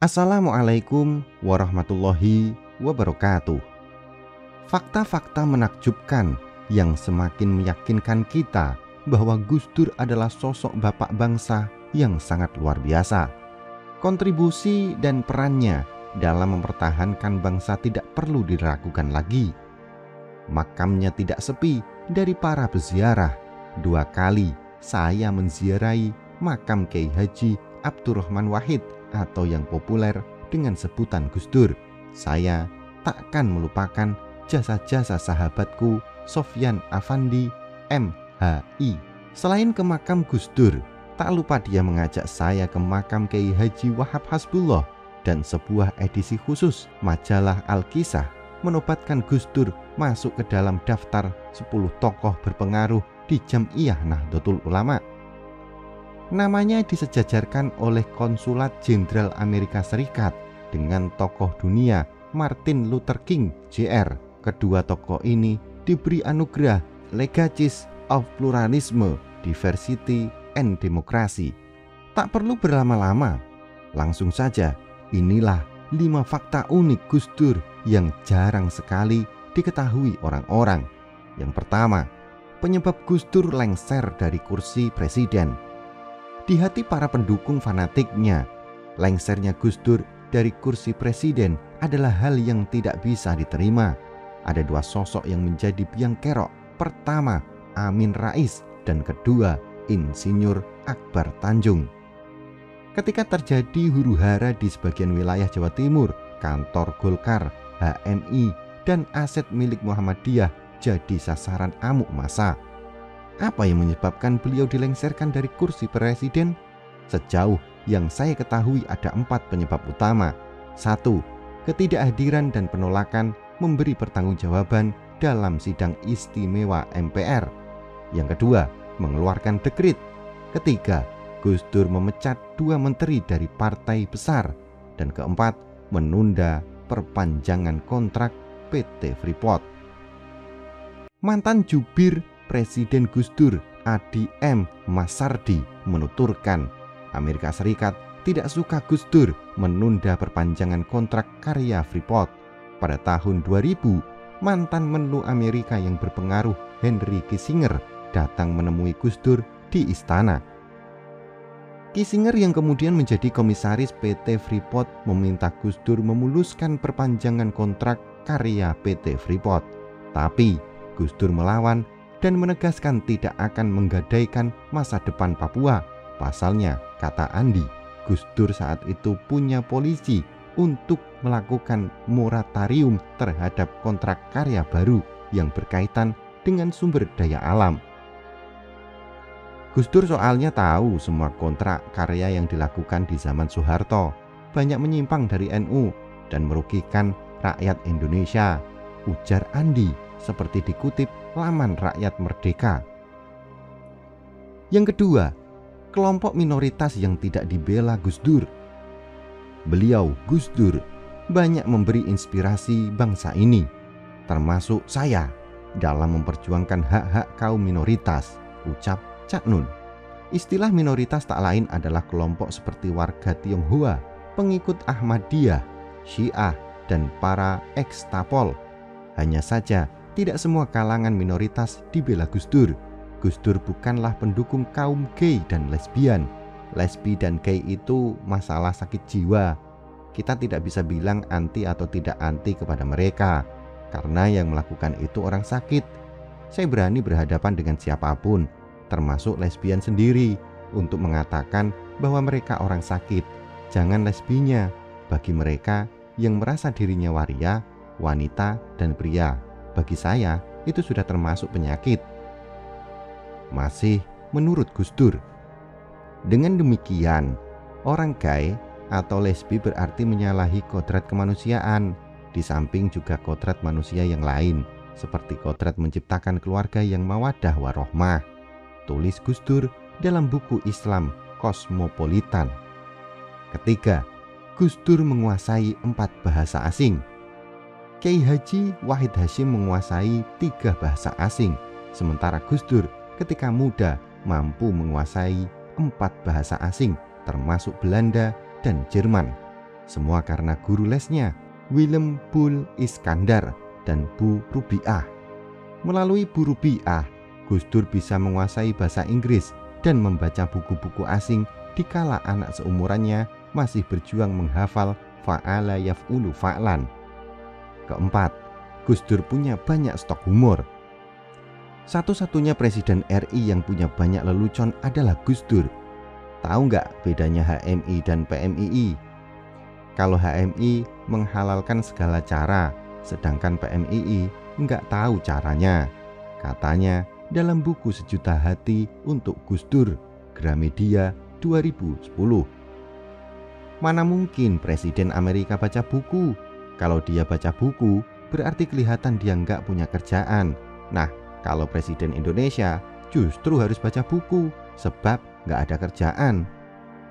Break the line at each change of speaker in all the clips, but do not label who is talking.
Assalamualaikum warahmatullahi wabarakatuh. Fakta-fakta menakjubkan yang semakin meyakinkan kita bahwa Gus Dur adalah sosok bapak bangsa yang sangat luar biasa. Kontribusi dan perannya dalam mempertahankan bangsa tidak perlu diragukan lagi. Makamnya tidak sepi dari para peziarah. 2 kali saya menziarahi makam Kiai Haji Abdurrahman Wahid atau yang populer dengan sebutan Gus Dur. Saya takkan melupakan jasa-jasa sahabatku Sofyan Afandi MHI. Selain ke makam Gus Dur, tak lupa dia mengajak saya ke makam Kiai Haji Wahab Hasbullah, dan sebuah edisi khusus majalah Al-Kisah menobatkan Gus Dur masuk ke dalam daftar 10 tokoh berpengaruh di Jam'iyah Nahdlatul Ulama. Namanya disejajarkan oleh Konsulat Jenderal Amerika Serikat dengan tokoh dunia Martin Luther King Jr. Kedua tokoh ini diberi anugerah Legacies of Pluralism, Diversity and Democracy. Tak perlu berlama-lama, langsung saja inilah 5 fakta unik Gus Dur yang jarang sekali diketahui orang-orang. Yang pertama, penyebab Gus Dur lengser dari kursi presiden. Di hati para pendukung fanatiknya, lengsernya Gus Dur dari kursi presiden adalah hal yang tidak bisa diterima. Ada 2 sosok yang menjadi biang kerok. Pertama, Amin Rais, dan kedua, Insinyur Akbar Tanjung. Ketika terjadi huru-hara di sebagian wilayah Jawa Timur, kantor Golkar, HMI, dan aset milik Muhammadiyah jadi sasaran amuk massa. Apa yang menyebabkan beliau dilengserkan dari kursi presiden? Sejauh yang saya ketahui ada 4 penyebab utama. 1. Ketidakhadiran dan penolakan memberi pertanggungjawaban dalam sidang istimewa MPR. Yang kedua, mengeluarkan dekret. Ketiga, Gus Dur memecat 2 menteri dari partai besar. Dan keempat, menunda perpanjangan kontrak PT Freeport. Mantan jubir Presiden Gus Dur, Adi M. Masardi, menuturkan Amerika Serikat tidak suka Gus Dur menunda perpanjangan kontrak karya Freeport. Pada tahun 2000, mantan menlu Amerika yang berpengaruh Henry Kissinger datang menemui Gus Dur di istana. Kissinger yang kemudian menjadi komisaris PT Freeport meminta Gus Dur memuluskan perpanjangan kontrak karya PT Freeport. Tapi Gus Dur melawan dan menegaskan tidak akan menggadaikan masa depan Papua. Pasalnya, kata Andi, Gus Dur saat itu punya polisi untuk melakukan moratorium terhadap kontrak karya baru yang berkaitan dengan sumber daya alam. Gus Dur soalnya tahu semua kontrak karya yang dilakukan di zaman Soeharto banyak menyimpang dari NU dan merugikan rakyat Indonesia, ujar Andi seperti dikutip laman Rakyat Merdeka. Yang kedua, kelompok minoritas yang tidak dibela Gus Dur. Beliau, Gus Dur, banyak memberi inspirasi bangsa ini, termasuk saya, dalam memperjuangkan hak-hak kaum minoritas, ucap Cak Nun. Istilah minoritas tak lain adalah kelompok seperti warga Tionghoa, pengikut Ahmadiyah, Syiah, dan para ekstapol. Hanya saja, tidak semua kalangan minoritas dibela Gus Dur. Gus Dur bukanlah pendukung kaum gay dan lesbian. Lesbi dan gay itu masalah sakit jiwa. Kita tidak bisa bilang anti atau tidak anti kepada mereka, karena yang melakukan itu orang sakit. Saya berani berhadapan dengan siapapun, termasuk lesbian sendiri, untuk mengatakan bahwa mereka orang sakit. Jangan lesbinya, bagi mereka yang merasa dirinya waria, wanita, dan pria. Bagi saya, itu sudah termasuk penyakit. Masih menurut Gus Dur. Dengan demikian, orang gay atau lesbi berarti menyalahi kodrat kemanusiaan, di samping juga kodrat manusia yang lain, seperti kodrat menciptakan keluarga yang mawaddah warohmah, tulis Gus Dur dalam buku Islam Kosmopolitan. Ketiga, Gus Dur menguasai 4 bahasa asing. Kiai Haji Wahid Hasyim menguasai 3 bahasa asing, sementara Gus Dur ketika muda mampu menguasai 4 bahasa asing, termasuk Belanda dan Jerman. Semua karena guru lesnya, Willem Boel Iskandar dan Bu Rubiah. Melalui Bu Rubiah, Gus Dur bisa menguasai bahasa Inggris dan membaca buku-buku asing dikala anak seumurannya masih berjuang menghafal fa'ala yaf'ulu fa'lan. Keempat, Gus Dur punya banyak stok humor. Satu-satunya presiden RI yang punya banyak lelucon adalah Gus Dur. Tahu nggak bedanya HMI dan PMII? Kalau HMI menghalalkan segala cara, sedangkan PMII nggak tahu caranya. Katanya dalam buku Sejuta Hati untuk Gus Dur, Gramedia 2010. Mana mungkin presiden Amerika baca buku? Kalau dia baca buku, berarti kelihatan dia nggak punya kerjaan. Nah, kalau presiden Indonesia justru harus baca buku, sebab nggak ada kerjaan.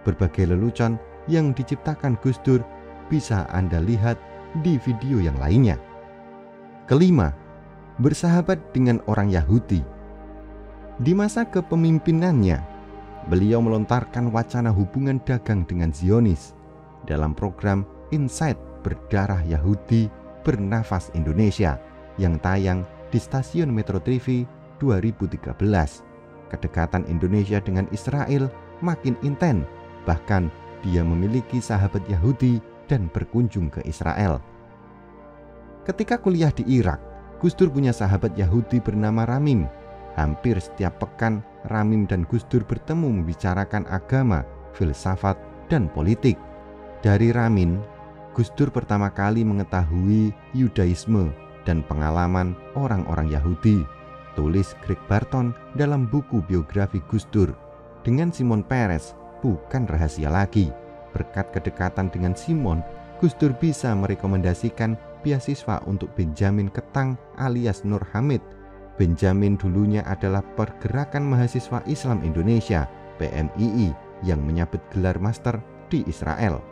Berbagai lelucon yang diciptakan Gus Dur bisa Anda lihat di video yang lainnya. Kelima, bersahabat dengan orang Yahudi. Di masa kepemimpinannya, beliau melontarkan wacana hubungan dagang dengan Zionis dalam program Insight Berdarah Yahudi Bernafas Indonesia yang tayang di stasiun Metro TV 2013. Kedekatan Indonesia dengan Israel makin intens, bahkan dia memiliki sahabat Yahudi dan berkunjung ke Israel. Ketika kuliah di Irak, Gus Dur punya sahabat Yahudi bernama Ramim. Hampir setiap pekan, Ramim dan Gus Dur bertemu membicarakan agama, filsafat, dan politik. Dari Ramim, Gus Dur pertama kali mengetahui Yudaisme dan pengalaman orang-orang Yahudi. Tulis Greg Barton dalam buku biografi Gus Dur. Dengan Simon Peres bukan rahasia lagi. Berkat kedekatan dengan Simon, Gus Dur bisa merekomendasikan beasiswa untuk Benjamin Ketang alias Nur Hamid. Benjamin dulunya adalah Pergerakan Mahasiswa Islam Indonesia (PMII) yang menyabet gelar master di Israel.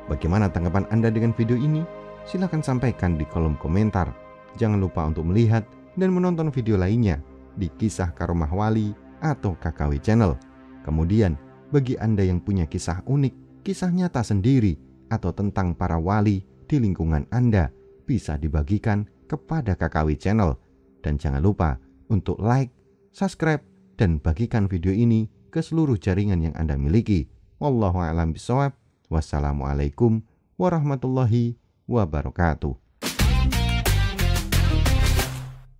Bagaimana tanggapan Anda dengan video ini? Silahkan sampaikan di kolom komentar. Jangan lupa untuk melihat dan menonton video lainnya di Kisah Karomah Wali atau KKW Channel. Kemudian, bagi Anda yang punya kisah unik, kisah nyata sendiri, atau tentang para wali di lingkungan Anda, bisa dibagikan kepada KKW Channel. Dan jangan lupa untuk like, subscribe, dan bagikan video ini ke seluruh jaringan yang Anda miliki. Wallahu a'lam bishawab. Wassalamualaikum warahmatullahi wabarakatuh.